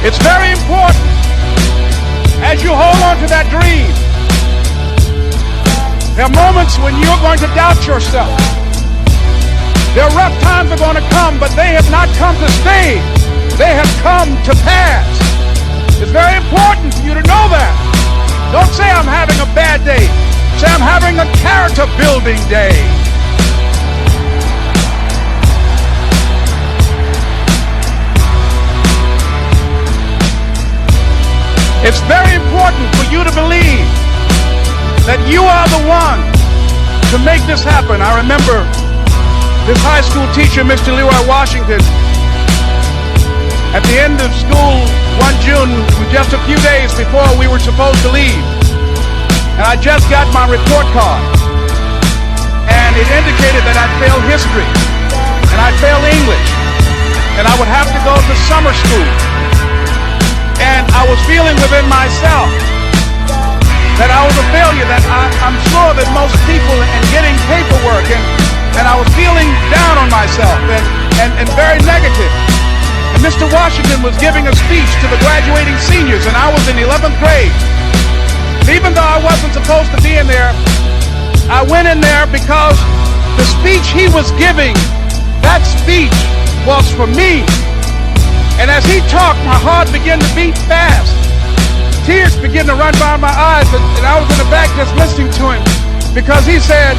It's very important as you hold on to that dream. There are moments when you're going to doubt yourself. There are rough times are going to come, but they have not come to stay. They have come to pass. It's very important for you to know that. Don't say I'm having a bad day. Say I'm having a character building day. It's very important for you to believe that you are the one to make this happen. I remember this high school teacher, Mr. Leroy Washington, at the end of school one June, just a few days before we were supposed to leave, and I just got my report card, and it indicated that I'd failed history, and I'd failed English, and I would have to go to summer school. And I was feeling within myself that I was a failure, that I'm sure that most people in getting paperwork, and I was feeling down on myself and very negative. And Mr. Washington was giving a speech to the graduating seniors, and I was in 11th grade. Even though I wasn't supposed to be in there, I went in there because the speech he was giving, that speech was for me. And as he talked, my heart began to beat fast. Tears began to run down my eyes, and I was in the back just listening to him, because he said,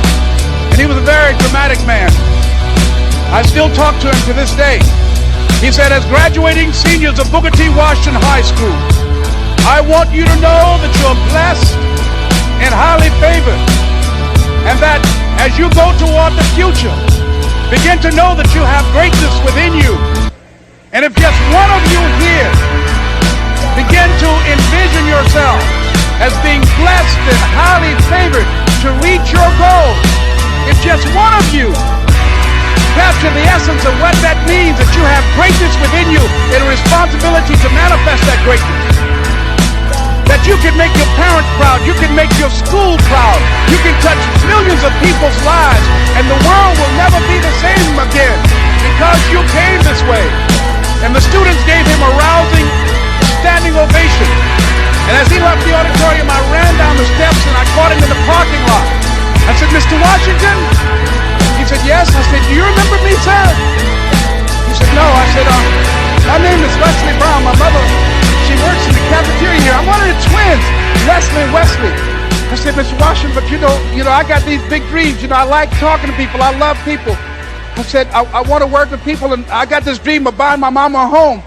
and he was a very dramatic man. I still talk to him to this day. He said, as graduating seniors of Booker T. Washington High School, I want you to know that you're blessed and highly favored, and that as you go toward the future, begin to know that you have greatness within you. And if just one of you here begin to envision yourself as being blessed and highly favored to reach your goals, if just one of you capture the essence of what that means, that you have greatness within you and a responsibility to manifest that greatness, that you can make your parents proud, you can make your school proud, you can touch millions of people's lives, and the world will never be the same again because you came this way. And the students gave him a rousing standing ovation. And as he left the auditorium, I ran down the steps and I caught him in the parking lot. I said, Mr. Washington? He said, yes. I said, do you remember me, sir? He said, no. I said, my name is Leslie Brown. My mother, she works in the cafeteria here. I'm one of the twins, Leslie and Wesley. I said, Mr. Washington, but you know, I got these big dreams. I like talking to people. I love people. I said, I want to work with people, and I got this dream of buying my mama a home.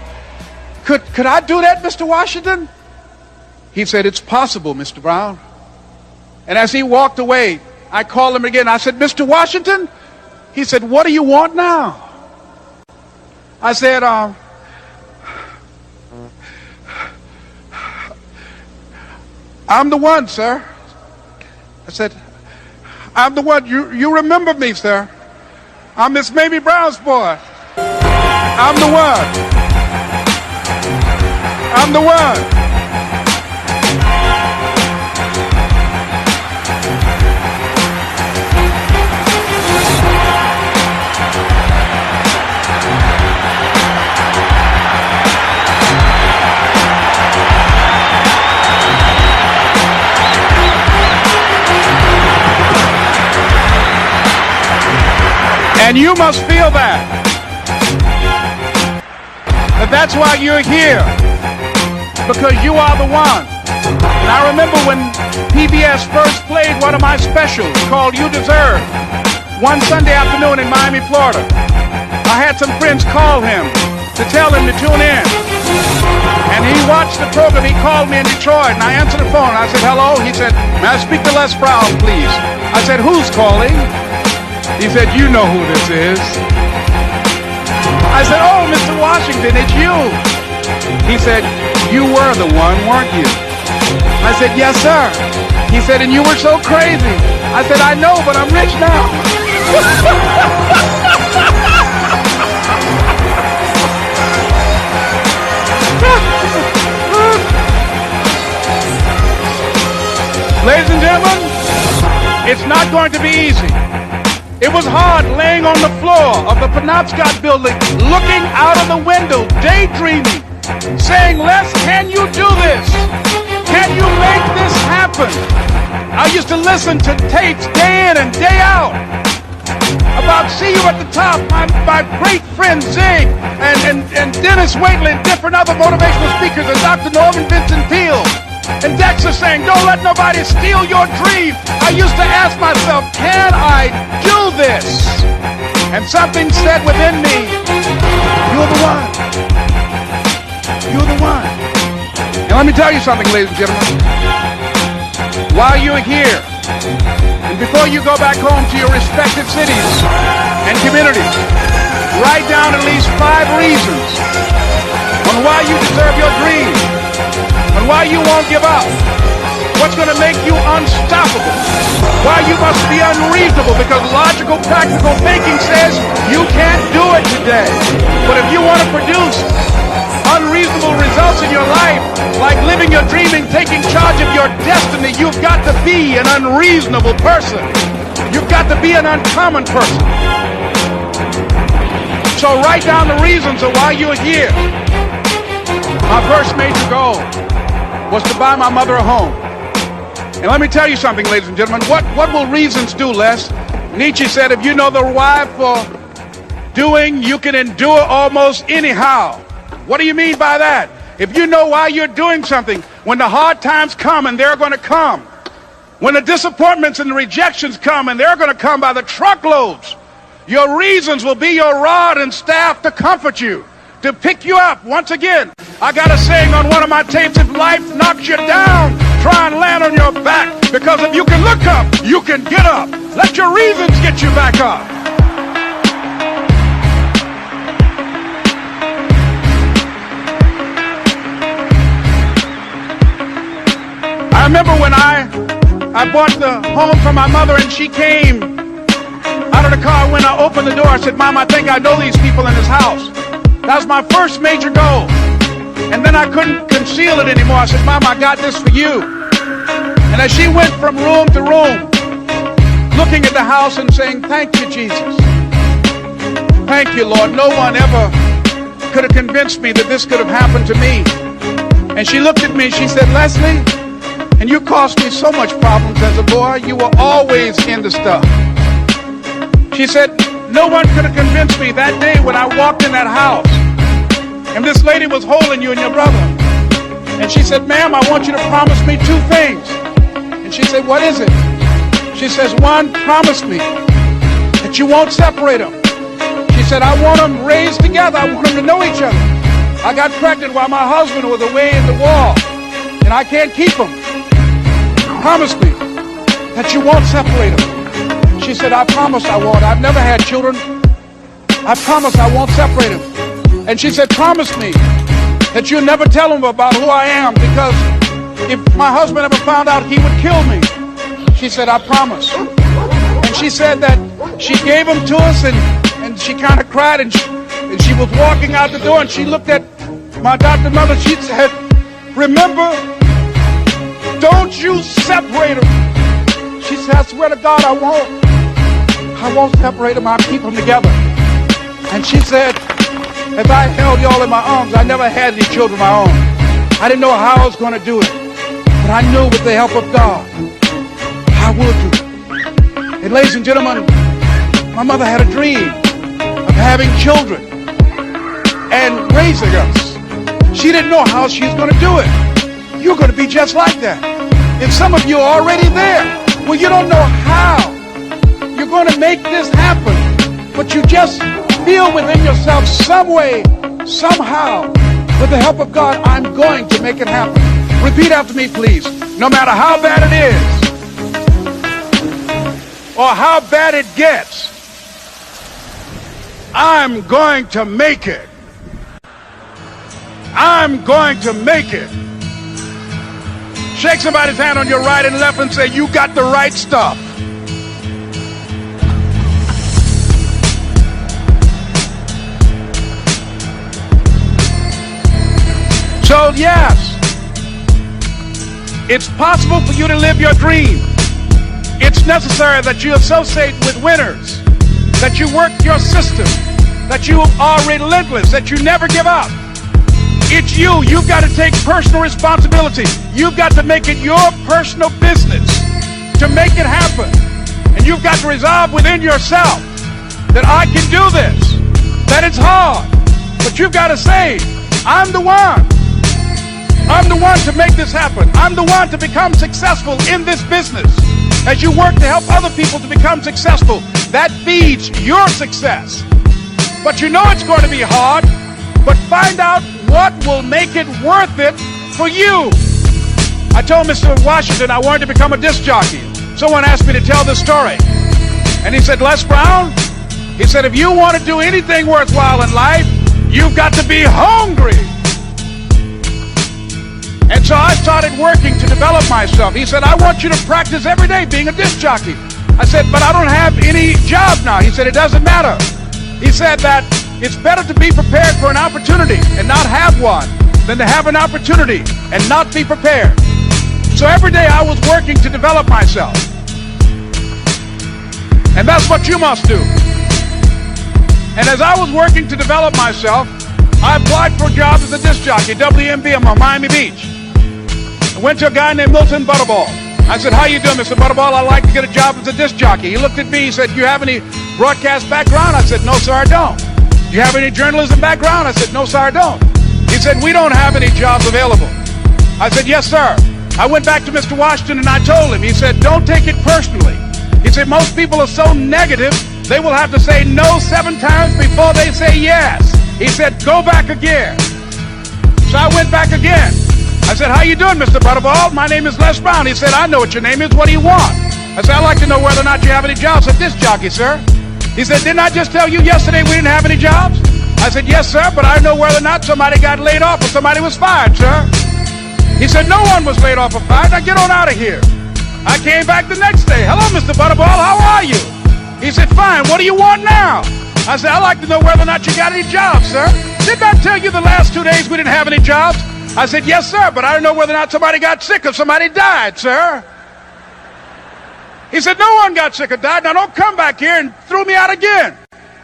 Could I do that, Mr. Washington? He said, it's possible, Mr. Brown. And as he walked away, I called him again. I said, Mr. Washington? He said, what do you want now? I said, I'm the one, sir. I said, I'm the one. You remember me, sir. I'm Miss Mamie Brown's boy. I'm the one. I'm the one. And you must feel that's why you're here, because you are the one. And I remember when PBS first played one of my specials called You Deserve, one Sunday afternoon in Miami, Florida. I had some friends call him to tell him to tune in. And he watched the program. He called me in Detroit, and I answered the phone. I said, hello. He said, may I speak to Les Brown, please? I said, who's calling? He said, you know who this is. I said, oh, Mr. Washington, it's you. He said, you were the one, weren't you? I said, yes, sir. He said, and you were so crazy. I said, I know, but I'm rich now. Ladies and gentlemen, it's not going to be easy. It was hard laying on the floor of the Penobscot building, looking out of the window, daydreaming saying, Les, can you do this? Can you make this happen? I used to listen to tapes day in and day out about See You at the Top, my great friend Zig and Dennis Waitley and different other motivational speakers and Dr. Norman Vincent Peale and Dexter saying, don't let nobody steal your dream. I used to ask myself, can I do this? And something said within me, you're the one. You're the one. And let me tell you something, ladies and gentlemen. While you're here, and before you go back home to your respective cities and communities, write down at least 5 reasons on why you deserve your dream, on why you won't give up, what's going to make you unstoppable, why you must be unreasonable, because logical, practical thinking says you can't do it today. But if you want to produce unreasonable results in your life, like living your dream and taking charge of your destiny, you've got to be an unreasonable person. You've got to be an uncommon person. So write down the reasons of why you're here. My first major goal was to buy my mother a home. And let me tell you something, ladies and gentlemen. What will reasons do, Les? Nietzsche said, if you know the why for doing, you can endure almost anyhow. What do you mean by that? If you know why you're doing something, when the hard times come, and they're going to come, when the disappointments and the rejections come, and they're going to come by the truckloads, your reasons will be your rod and staff to comfort you, to pick you up. Once again, I got a saying on one of my tapes, if life knocks you down, try and land on your back, because if you can look up, you can get up. Let your reasons get you back up. I remember when I bought the home for my mother and she came out of the car. When I opened the door, I said, Mom, I think I know these people in this house. That was my first major goal. And then I couldn't conceal it anymore. I said, Mom, I got this for you. And as she went from room to room, looking at the house and saying, thank you, Jesus. Thank you, Lord. No one ever could have convinced me that this could have happened to me. And she looked at me and she said, Leslie, and you caused me so much problems as a boy. You were always into stuff. She said, no one could have convinced me that day when I walked in that house. And this lady was holding you and your brother. And she said, ma'am, I want you to promise me 2 things. And she said, what is it? She says, 1, promise me that you won't separate them. She said, I want them raised together. I want them to know each other. I got pregnant while my husband was away in the war. And I can't keep them. Promise me that you won't separate them. She said, I promise I won't. I've never had children. I promise I won't separate them. And she said, promise me that you'll never tell them about who I am, because if my husband ever found out, he would kill me. She said, I promise. And she said that she gave them to us, and she kind of cried, and she was walking out the door, and she looked at my adopted mother. She said, remember, don't you separate them. She said, I swear to God, I won't separate them. I'll keep them together. And she said, as I held y'all in my arms, I never had any children of my own. I didn't know how I was going to do it. But I knew with the help of God, I would do it. And ladies and gentlemen, my mother had a dream of having children and raising us. She didn't know how she was going to do it. You're going to be just like that. And some of you are already there. Well, you don't know how you're going to make this happen, but you just feel within yourself some way, somehow, with the help of God, I'm going to make it happen. Repeat after me, please. No matter how bad it is, or how bad it gets, I'm going to make it. I'm going to make it. Shake somebody's hand on your right and left and say, you got the right stuff. So yes, it's possible for you to live your dream. It's necessary that you associate with winners, that you work your system, that you are relentless, that you never give up. It's you. You've got to take personal responsibility. You've got to make it your personal business to make it happen. And you've got to resolve within yourself that I can do this, that it's hard. But you've got to say, I'm the one. I'm the one to make this happen. I'm the one to become successful in this business. As you work to help other people to become successful, that feeds your success. But you know it's going to be hard, but find out what will make it worth it for you. I told Mr. Washington I wanted to become a disc jockey. Someone asked me to tell this story. And he said, Les Brown, he said, if you want to do anything worthwhile in life, you've got to be hungry. And so I started working to develop myself. He said, I want you to practice every day being a disc jockey. I said, but I don't have any job now. He said, it doesn't matter. He said that it's better to be prepared for an opportunity and not have one than to have an opportunity and not be prepared. So every day I was working to develop myself. And that's what you must do. And as I was working to develop myself, I applied for a job as a disc jockey, WMBM on Miami Beach. I went to a guy named Milton Butterball. I said, how you doing, Mr. Butterball? I'd like to get a job as a disc jockey. He looked at me, he said, do you have any broadcast background? I said, no, sir, I don't. Do you have any journalism background? I said, no, sir, I don't. He said, we don't have any jobs available. I said, yes, sir. I went back to Mr. Washington and I told him, he said, don't take it personally. He said, most people are so negative, they will have to say no 7 times before they say yes. He said, go back again. So I went back again. I said, how you doing, Mr. Butterball? My name is Les Brown. He said, I know what your name is. What do you want? I said, I'd like to know whether or not you have any jobs at disc jockey, sir. He said, didn't I just tell you yesterday we didn't have any jobs? I said, yes, sir, but I know whether or not somebody got laid off or somebody was fired, sir. He said, no one was laid off or fired. Now get on out of here. I came back the next day. Hello, Mr. Butterball. How are you? He said, fine. What do you want now? I said, I'd like to know whether or not you got any jobs, sir. Didn't I tell you the last 2 days we didn't have any jobs? I said, yes, sir, but I don't know whether or not somebody got sick or somebody died, sir. He said, no one got sick or died. Now don't come back here and throw me out again.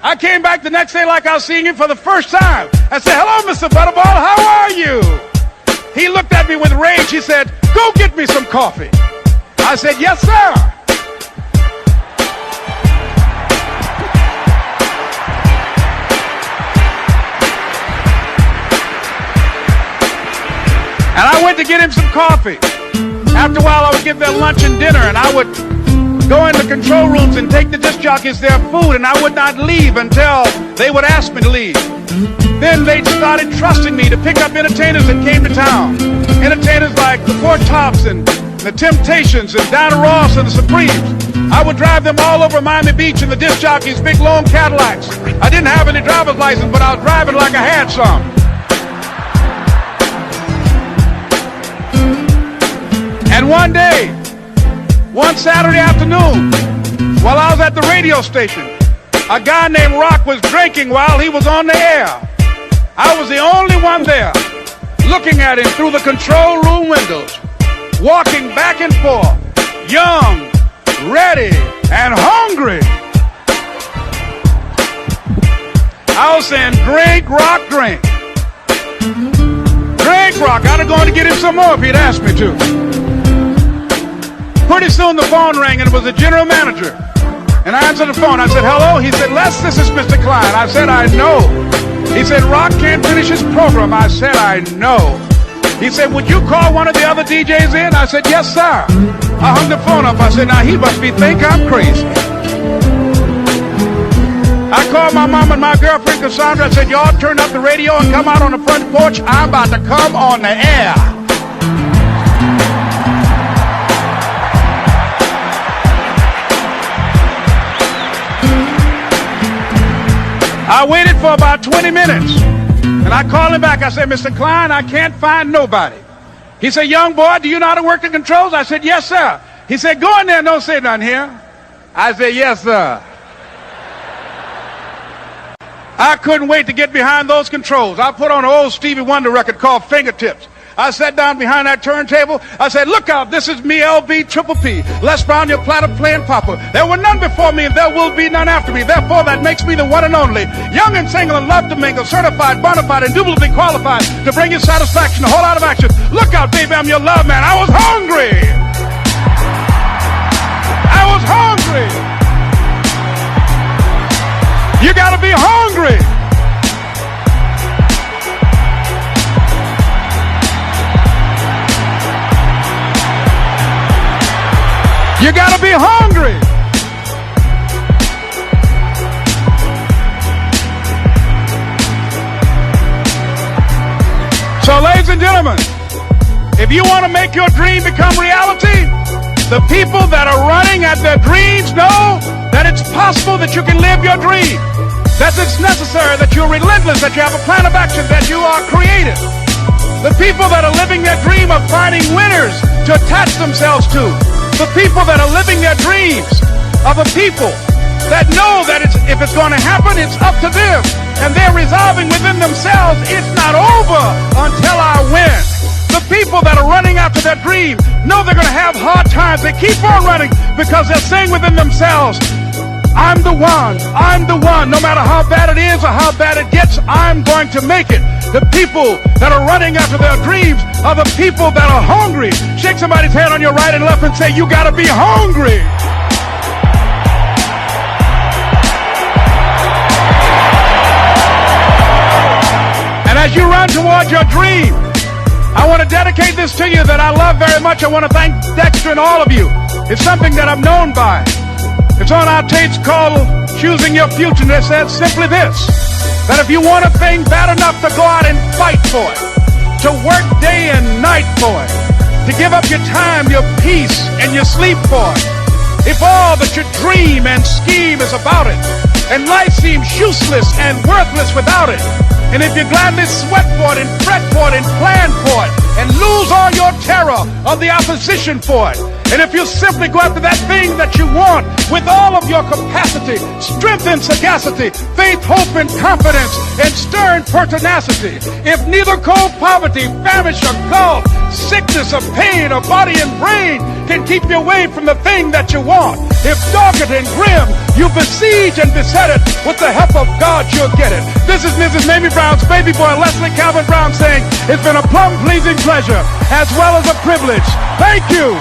I came back the next day like I was seeing him for the first time. I said, hello, Mr. Butterball, how are you? He looked at me with rage. He said, go get me some coffee. I said, yes, sir. And I went to get him some coffee. After a while, I would give them lunch and dinner, and I would go in the control rooms and take the disc jockeys their food, and I would not leave until they would ask me to leave. Then they started trusting me to pick up entertainers that came to town. Entertainers like the Four Tops and the Temptations and Diana Ross and the Supremes. I would drive them all over Miami Beach in the disc jockeys' big long Cadillacs. I didn't have any driver's license, but I was driving like I had some. And one day, one Saturday afternoon, while I was at the radio station, a guy named Rock was drinking while he was on the air. I was the only one there, looking at him through the control room windows, walking back and forth, young, ready, and hungry. I was saying, drink, Rock, drink. Drink, Rock. I'd have gone to get him some more if he'd asked me to. Pretty soon the phone rang, and it was the general manager. And I answered the phone. I said, hello? He said, Les, this is Mr. Klein. I said, I know. He said, Rock can't finish his program. I said, I know. He said, would you call one of the other DJs in? I said, yes, sir. I hung the phone up. I said, now he must think I'm crazy. I called my mom and my girlfriend, Cassandra. I said, y'all turn up the radio and come out on the front porch. I'm about to come on the air. I waited for about 20 minutes, and I called him back. I said, Mr. Klein, I can't find nobody. He said, young boy, do you know how to work the controls? I said, yes, sir. He said, go in there and don't say nothing here. I said, yes, sir. I couldn't wait to get behind those controls. I put on an old Stevie Wonder record called Fingertips. I sat down behind that turntable. I said, look out, this is me, LB Triple P, Les Brown, your platter playing papa. There were none before me and there will be none after me. Therefore, that makes me the one and only. Young and single and love to mingle, certified, bona fide, indubitably qualified to bring you satisfaction, a whole lot of action. Look out, baby, I'm your love man. I was hungry. I was hungry. You gotta be hungry. You gotta be hungry. So, ladies and gentlemen, if you want to make your dream become reality, the people that are running at their dreams know that it's possible that you can live your dream, that it's necessary, that you're relentless, that you have a plan of action, that you are creative. The people that are living their dream of finding winners to attach themselves to. The people that are living their dreams are the people that know that if it's going to happen, it's up to them. And they're resolving within themselves, it's not over until I win. The people that are running after their dream know they're going to have hard times. They keep on running because they're saying within themselves, I'm the one. I'm the one. No matter how bad it is or how bad it gets, I'm going to make it. The people that are running after their dreams are the people that are hungry. Shake somebody's hand on your right and left and say, you got to be hungry. And as you run towards your dream, I want to dedicate this to you that I love very much. I want to thank Dexter and all of you. It's something that I'm known by. It's on our tapes called Choosing Your Future, and it says simply this, that if you want a thing bad enough to go out and fight for it, to work day and night for it, to give up your time, your peace, and your sleep for it, if all that you dream and scheme is about it, and life seems useless and worthless without it, and if you gladly sweat for it and fret for it and plan for it, and lose all your terror of the opposition for it, and if you simply go after that thing that you want with all of your capacity, strength and sagacity, faith, hope and confidence, and stern pertinacity, if neither cold poverty, famish or gulf, sickness or pain or body and brain can keep you away from the thing that you want, if dogged and grim, you besiege and beset it, with the help of God you'll get it. This is Mrs. Mamie Brown's baby boy, Leslie Calvin Brown, saying, it's been a plumb pleasing pleasure, as well as a privilege. Thank you.